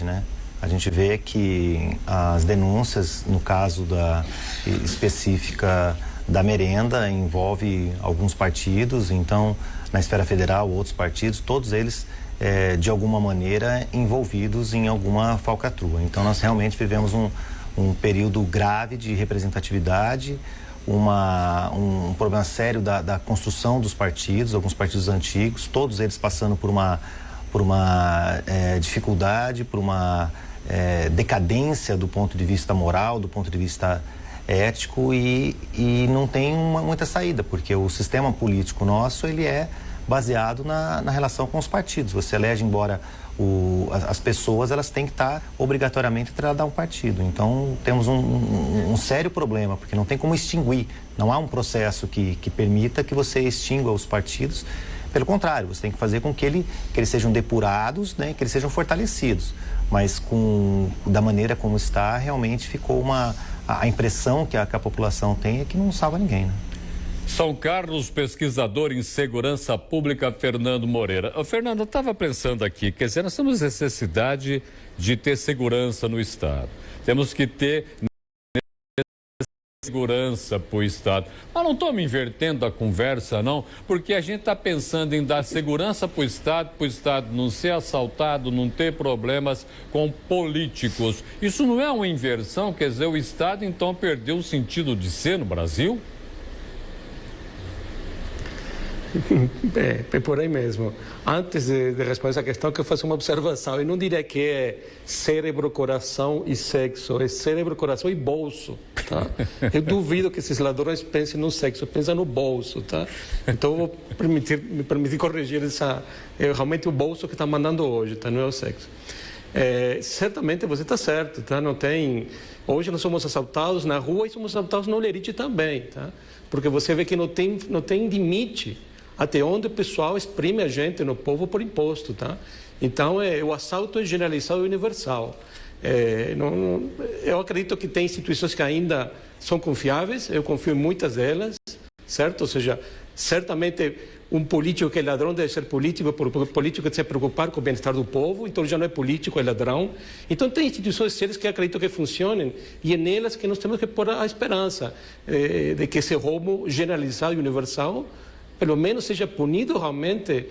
né? A gente vê que as denúncias, no caso específica da merenda, envolve alguns partidos, então, na esfera federal, outros partidos, todos eles, de alguma maneira, envolvidos em alguma falcatrua. Então, nós realmente vivemos um período grave de representatividade, um problema sério da construção dos partidos, alguns partidos antigos, todos eles passando por uma dificuldade, por uma decadência do ponto de vista moral, do ponto de vista ético e não tem muita saída, porque o sistema político nosso, ele é baseado na relação com os partidos. Você elege, embora as pessoas, elas têm que estar obrigatoriamente atreladas a um partido. Então, temos um sério problema, porque não tem como extinguir, não há um processo que permita que você extingua os partidos. Pelo contrário, você tem que fazer com que eles sejam depurados, né, que eles sejam fortalecidos. Mas da maneira como está, realmente ficou a impressão que a população tem é que não salva ninguém, né? São Carlos, pesquisador em segurança pública, Fernando Moreira. Fernando, eu estava pensando aqui, quer dizer, nós temos necessidade de ter segurança no Estado. Temos que ter segurança para o Estado. Mas não estou me invertendo a conversa, não, porque a gente está pensando em dar segurança para o Estado não ser assaltado, não ter problemas com políticos. Isso não é uma inversão? Quer dizer, o Estado então perdeu o sentido de ser no Brasil? É por aí mesmo. Antes de responder essa questão, eu quero fazer uma observação. Eu não diria que é cérebro, coração e sexo. É cérebro, coração e bolso, tá? Eu duvido que esses ladrões pensem no sexo, pensam no bolso, tá? Então, eu vou me permitir corrigir essa... É realmente o bolso que está mandando hoje, tá? Não é o sexo. Certamente você está certo, tá? Não tem... Hoje nós somos assaltados na rua e somos assaltados no lerite também, tá? Porque você vê que não tem limite até onde o pessoal exprime a gente no povo por imposto, tá? Então, o assalto é generalizado e universal. Eu acredito que tem instituições que ainda são confiáveis, eu confio em muitas delas, certo? Ou seja, certamente um político que é ladrão deve ser político, porque o político deve se preocupar com o bem-estar do povo, então já não é político, é ladrão. Então, tem instituições sérias que acredito que funcionem e é nelas que nós temos que pôr a esperança de que esse roubo generalizado e universal pelo menos seja punido realmente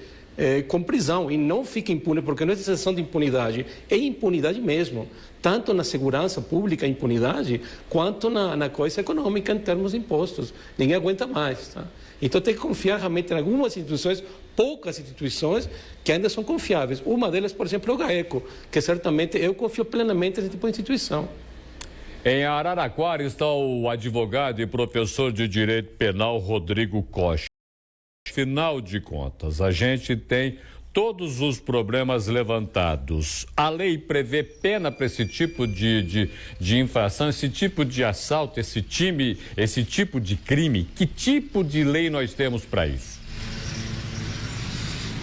com prisão e não fique impune, porque não é sensação de impunidade, é impunidade mesmo, tanto na segurança pública, impunidade, quanto na coisa econômica em termos de impostos. Ninguém aguenta mais, tá? Então tem que confiar realmente em algumas instituições, poucas instituições que ainda são confiáveis. Uma delas, por exemplo, é o GAECO, que certamente eu confio plenamente nesse tipo de instituição. Em Araraquara está o advogado e professor de Direito Penal Rodrigo Costa. Afinal de contas, a gente tem todos os problemas levantados. A lei prevê pena para esse tipo de infração, esse tipo de assalto, esse tipo de crime? Que tipo de lei nós temos para isso?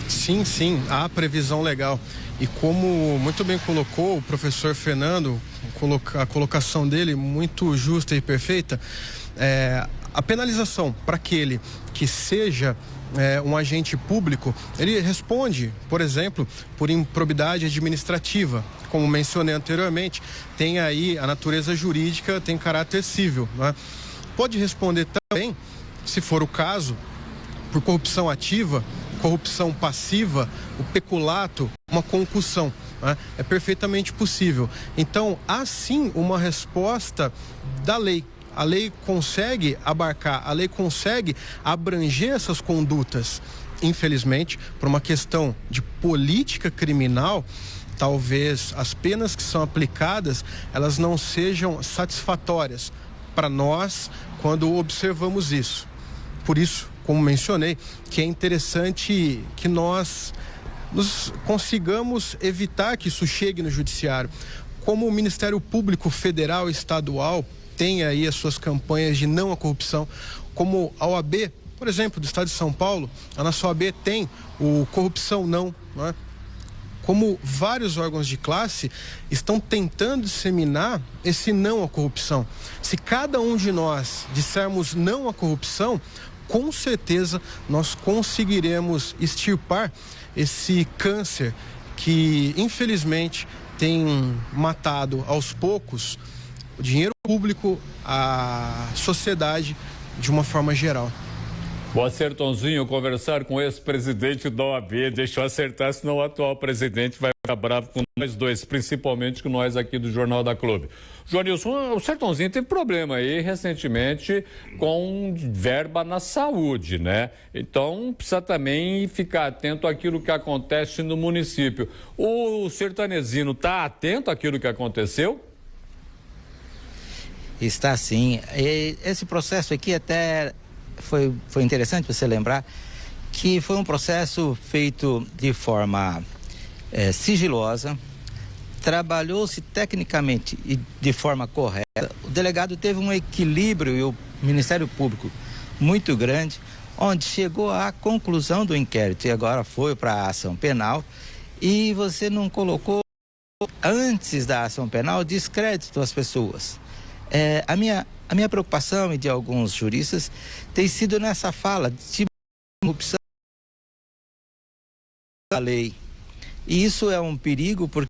Sim, há previsão legal. E como muito bem colocou o professor Fernando, a colocação dele muito justa e perfeita, a penalização para aquele que seja um agente público, ele responde, por exemplo, por improbidade administrativa, como mencionei anteriormente, tem aí a natureza jurídica, tem caráter civil, né? Pode responder também, se for o caso, por corrupção ativa, corrupção passiva, o peculato, uma concussão, né? É perfeitamente possível. Então, há sim uma resposta da lei. A lei consegue abarcar, a lei consegue abranger essas condutas. Infelizmente, por uma questão de política criminal, talvez as penas que são aplicadas, elas não sejam satisfatórias para nós quando observamos isso. Por isso, como mencionei, que é interessante que nós consigamos evitar que isso chegue no judiciário. Como o Ministério Público Federal e Estadual tem aí as suas campanhas de não à corrupção, como a OAB, por exemplo, do Estado de São Paulo, a nossa OAB tem o Corrupção Não, não é? Como vários órgãos de classe estão tentando disseminar esse não à corrupção. Se cada um de nós dissermos não à corrupção, com certeza nós conseguiremos extirpar esse câncer que, infelizmente, tem matado aos poucos o dinheiro público, a sociedade de uma forma geral. Boa, Sertãozinho, conversar com o ex-presidente da OAB, deixa eu acertar, senão o atual presidente vai ficar bravo com nós dois, principalmente com nós aqui do Jornal da Clube. Joanilson, o Sertãozinho teve problema aí recentemente com verba na saúde, né? Então precisa também ficar atento àquilo que acontece no município. O sertanezino está atento àquilo que aconteceu? Está sim. Esse processo aqui até foi interessante você lembrar que foi um processo feito de forma sigilosa, trabalhou-se tecnicamente e de forma correta. O delegado teve um equilíbrio e o Ministério Público muito grande, onde chegou à conclusão do inquérito e agora foi para a ação penal, e você não colocou antes da ação penal descrédito às pessoas. A minha preocupação e de alguns juristas tem sido nessa fala de corrupção da lei. E isso é um perigo porque